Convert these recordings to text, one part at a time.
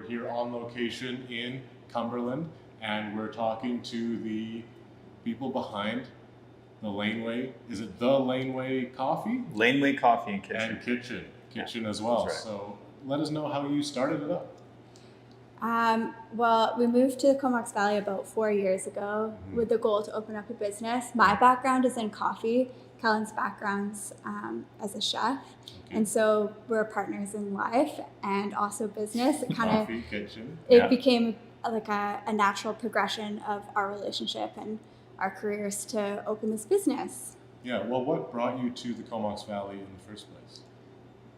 here on location in Cumberland, and we're talking to the people behind the Laneway. Is it the Laneway Coffee? Laneway Coffee and Kitchen. And Kitchen as well. That's right. So let us know how you started it up. Well, we moved to the Comox Valley about 4 years ago with the goal to open up a business. My background is in coffee. Kellan's background's as a chef. Okay. And so we're partners in life and also business. It kind Coffee Kitchen. it became like a natural progression of our relationship and our careers to open this business. Yeah, well, what brought you to the Comox Valley in the first place?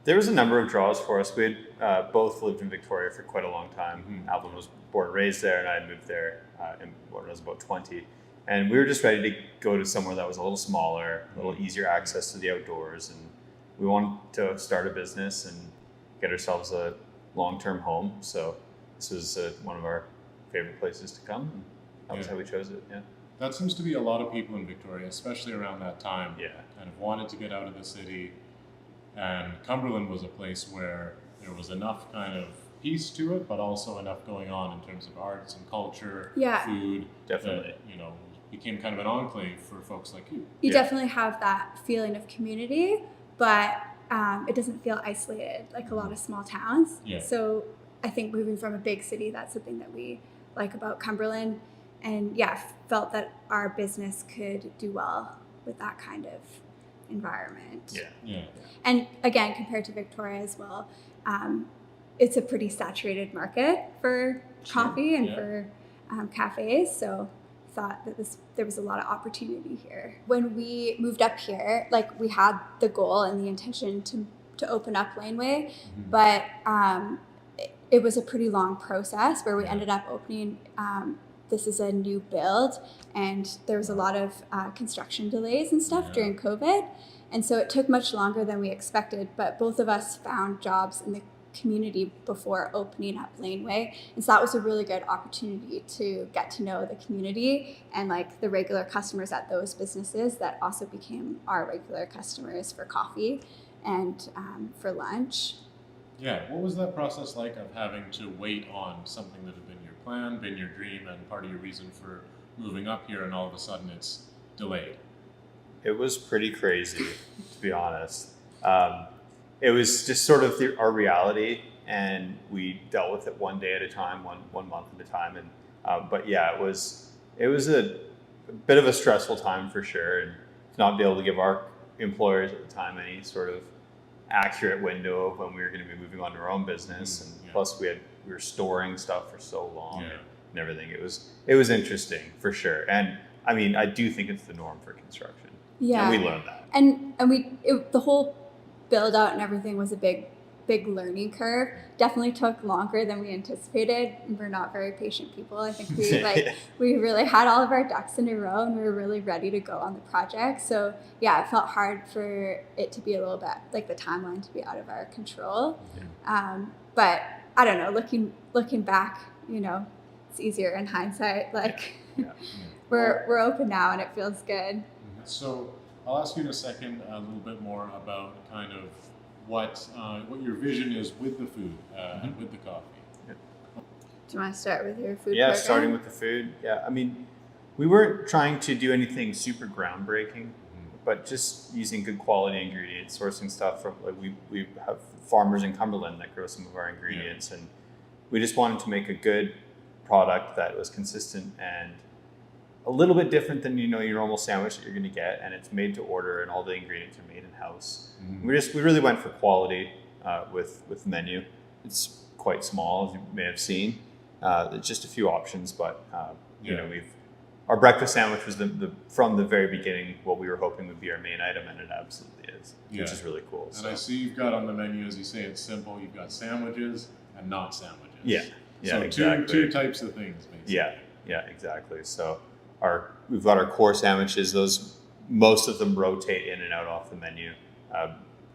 There was a number of draws for us. We had both lived in Victoria for quite a long time. Avelyn was born and raised there, and I had moved there when I was about 20. And we were just ready to go to somewhere that was a little smaller, a little easier access to the outdoors. And we wanted to start a business and get ourselves a long-term home. So this was one of our favorite places to come. And that was how we chose it, yeah. That seems to be a lot of people in Victoria, especially around that time, kind of wanted to get out of the city. And Cumberland was a place where there was enough kind of peace to it, but also enough going on in terms of arts and culture, food. Definitely. That, became kind of an enclave for folks like you. You definitely have that feeling of community, but it doesn't feel isolated like a lot of small towns. Yeah. So I think moving from a big city, that's something that we like about Cumberland. And felt that our business could do well with that kind of environment. Yeah. And again, compared to Victoria as well, it's a pretty saturated market for coffee and for cafes. So thought that there was a lot of opportunity here. When we moved up here, like we had the goal and the intention to open up Laneway, but it was a pretty long process where we ended up opening. This is a new build, and there was a lot of construction delays and stuff during COVID. And so it took much longer than we expected, but both of us found jobs in the community before opening up Laneway. And so that was a really good opportunity to get to know the community and like the regular customers at those businesses that also became our regular customers for coffee and for lunch. Yeah, what was that process like of having to wait on something that had been your plan, been your dream, and part of your reason for moving up here, and all of a sudden it's delayed? It was pretty crazy, to be honest. It was just sort of our reality, and we dealt with it one day at a time, one month at a time. And but yeah, it was a bit of a stressful time for sure, and to not be able to give our employers at the time any sort of accurate window of when we were going to be moving on to our own business, and plus we were storing stuff for so long and everything. It was interesting for sure, and I mean I do think it's the norm for construction. Yeah, and we learned that. And the whole build out and everything was a big learning curve. Definitely took longer than we anticipated. We're not very patient people. I think we really had all of our ducks in a row and we were really ready to go on the project. So yeah, it felt hard for it to be a little bit like the timeline to be out of our control. But I don't know, looking back, it's easier in hindsight. Like we're open now and it feels good. So I'll ask you in a second a little bit more about kind of what your vision is with the food and with the coffee. Do you want to start with your food Yeah, program? starting with the food. Yeah, I mean, we weren't trying to do anything super groundbreaking, but just using good quality ingredients, sourcing stuff from we have farmers in Cumberland that grow some of our ingredients, and we just wanted to make a good product that was consistent and a little bit different than your normal sandwich that you're going to get, and it's made to order, and all the ingredients are made in house. We really went for quality with the menu. It's quite small, as you may have seen. It's just a few options, but our breakfast sandwich was from the very beginning what we were hoping would be our main item, and it absolutely is, which is really cool. And I see you've got on the menu, as you say, it's simple. You've got sandwiches and not sandwiches. Yeah, so exactly. two types of things, basically. Yeah, exactly. So we've got our core sandwiches. Those, most of them rotate in and out off the menu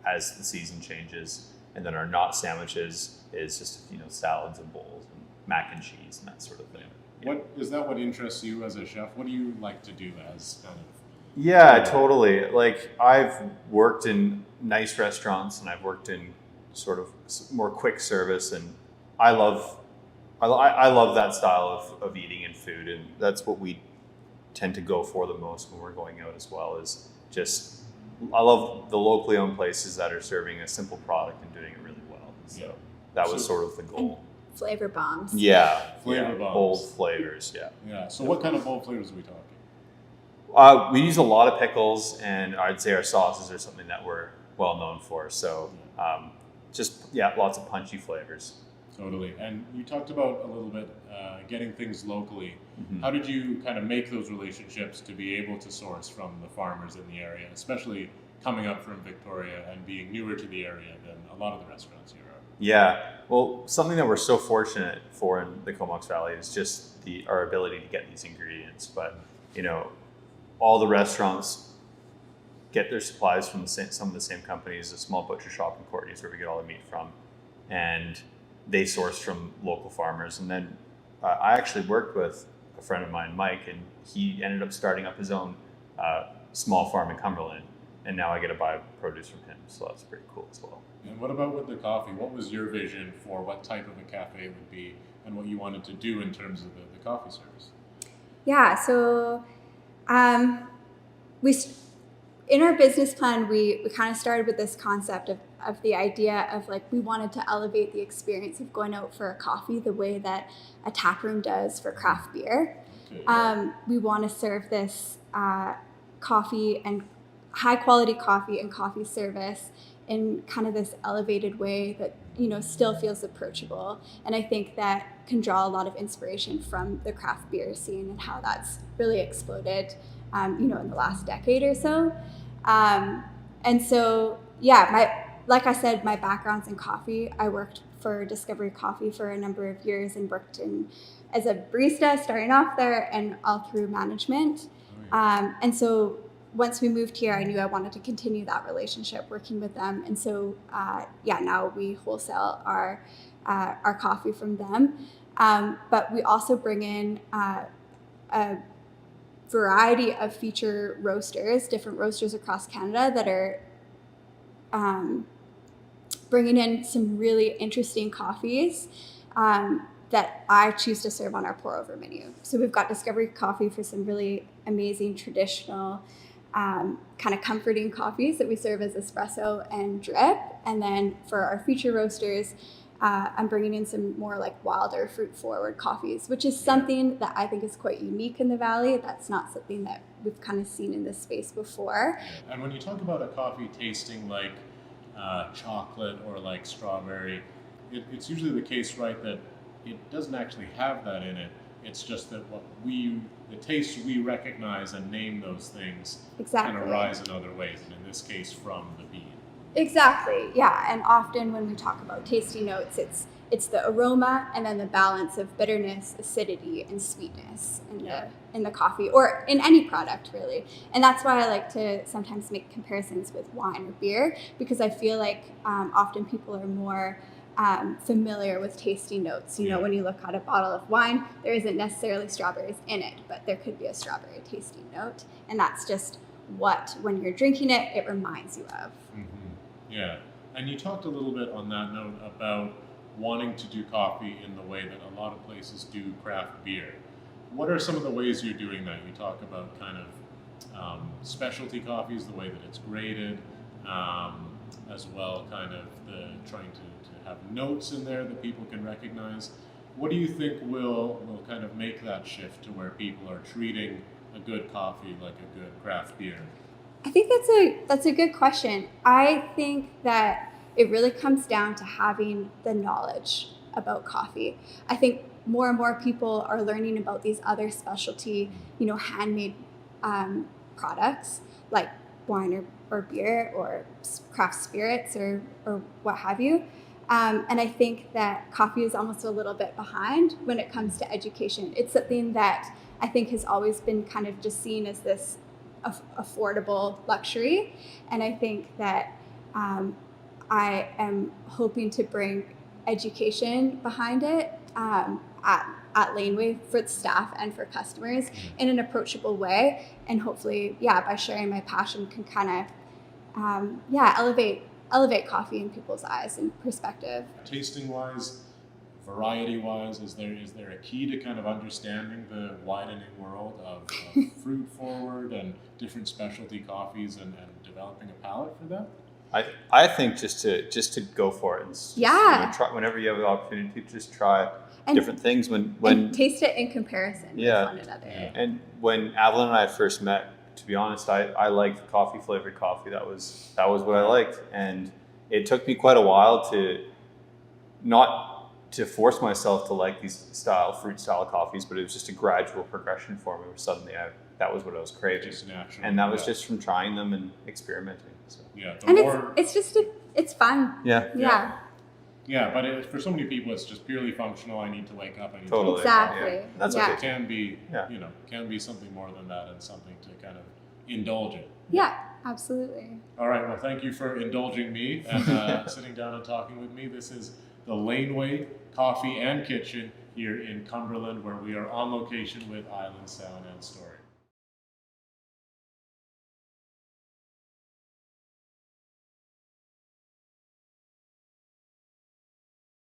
as the season changes. And then our not sandwiches is just salads and bowls and mac and cheese and that sort of thing. What is that? What interests you as a chef? What do you like to do as kind of? Yeah, totally. Like I've worked in nice restaurants and I've worked in sort of more quick service, and I love I love that style of eating and food, and that's what we tend to go for the most when we're going out as well. Is just I love the locally owned places that are serving a simple product and doing it really well. So that was sort of the goal. Flavor bombs. Yeah, Flavor bombs. Bold flavors. Yeah. Yeah. So what kind of bold flavors are we talking? We use a lot of pickles, and I'd say our sauces are something that we're well known for. So lots of punchy flavors. Totally. And you talked about a little bit getting things locally. Mm-hmm. How did you kind of make those relationships to be able to source from the farmers in the area, especially coming up from Victoria and being newer to the area than a lot of the restaurants here are? Yeah. Well, something that we're so fortunate for in the Comox Valley is just our ability to get these ingredients. But, all the restaurants get their supplies from some of the same companies, a small butcher shop in Courtney's where we get all the meat from. And they source from local farmers. And then I actually worked with a friend of mine, Mike, and he ended up starting up his own small farm in Cumberland. And now I get to buy produce from him. So that's pretty cool as well. And what about with the coffee? What was your vision for what type of a cafe it would be and what you wanted to do in terms of the coffee service? Yeah, so in our business plan, we kind of started with this concept of the idea of like we wanted to elevate the experience of going out for a coffee the way that a tap room does for craft beer. Okay. We want to serve this coffee and high quality coffee and coffee service in kind of this elevated way that still feels approachable, and I think that can draw a lot of inspiration from the craft beer scene and how that's really exploded in the last decade or so. And so like I said, my background's in coffee. I worked for Discovery Coffee for a number of years and worked as a barista starting off there and all through management. And so once we moved here, I knew I wanted to continue that relationship working with them. And so, now we wholesale our coffee from them. But we also bring in a variety of feature roasters, different roasters across Canada that are bringing in some really interesting coffees that I choose to serve on our pour over menu. So we've got Discovery Coffee for some really amazing traditional kind of comforting coffees that we serve as espresso and drip. And then for our feature roasters, I'm bringing in some more like wilder fruit forward coffees, which is something that I think is quite unique in the Valley. That's not something that we've kind of seen in this space before. And when you talk about a coffee tasting like chocolate or like strawberry, it's usually the case, right, that it doesn't actually have that in it. It's just that the tastes we recognize and name those things can arise in other ways, and in this case from the bean. Exactly, yeah. And often when we talk about tasty notes, it's the aroma and then the balance of bitterness, acidity, and sweetness in the coffee or in any product really. And that's why I like to sometimes make comparisons with wine or beer, because I feel like often people are more familiar with tasty notes. When you look at a bottle of wine, there isn't necessarily strawberries in it, but there could be a strawberry tasty note. And that's just what, when you're drinking it, it reminds you of. Mm-hmm. Yeah. And you talked a little bit on that note about wanting to do coffee in the way that a lot of places do craft beer. What are some of the ways you're doing that? You talk about kind of specialty coffees, the way that it's graded, as well, kind of the trying to have notes in there that people can recognize. What do you think will kind of make that shift to where people are treating a good coffee like a good craft beer? I think that's a good question. I think that it really comes down to having the knowledge about coffee. I think more and more people are learning about these other specialty, handmade products like wine or beer or craft spirits or what have you. And I think that coffee is almost a little bit behind when it comes to education. It's something that I think has always been kind of just seen as this affordable luxury. And I think that I am hoping to bring education behind it at Laneway for the staff and for customers in an approachable way. And hopefully, by sharing my passion can kind of, elevate coffee in people's eyes and perspective. Tasting wise, variety-wise, is there a key to kind of understanding the widening world of fruit forward and different specialty coffees and developing a palate for that? I think just to go for it and try, whenever you have the opportunity to just try different things when and taste it in comparison with one another. Yeah. And when Avelyn and I first met, to be honest, I liked coffee flavored coffee. That was what I liked, and it took me quite a while not to force myself to like these fruit style coffees, but it was just a gradual progression for me where suddenly that was what I was craving. Just natural. And that was just from trying them and experimenting. So. Yeah. It's fun. Yeah. Yeah, but for so many people, it's just purely functional. I need to wake up. I need Totally. to Exactly. Yeah. That's But okay. it can be, can be something more than that and something to kind of indulge in. Yeah, absolutely. All right. Well, thank you for indulging me and sitting down and talking with me. This is the Laneway Coffee and Kitchen here in Cumberland, where we are on location with Island Sound and Story.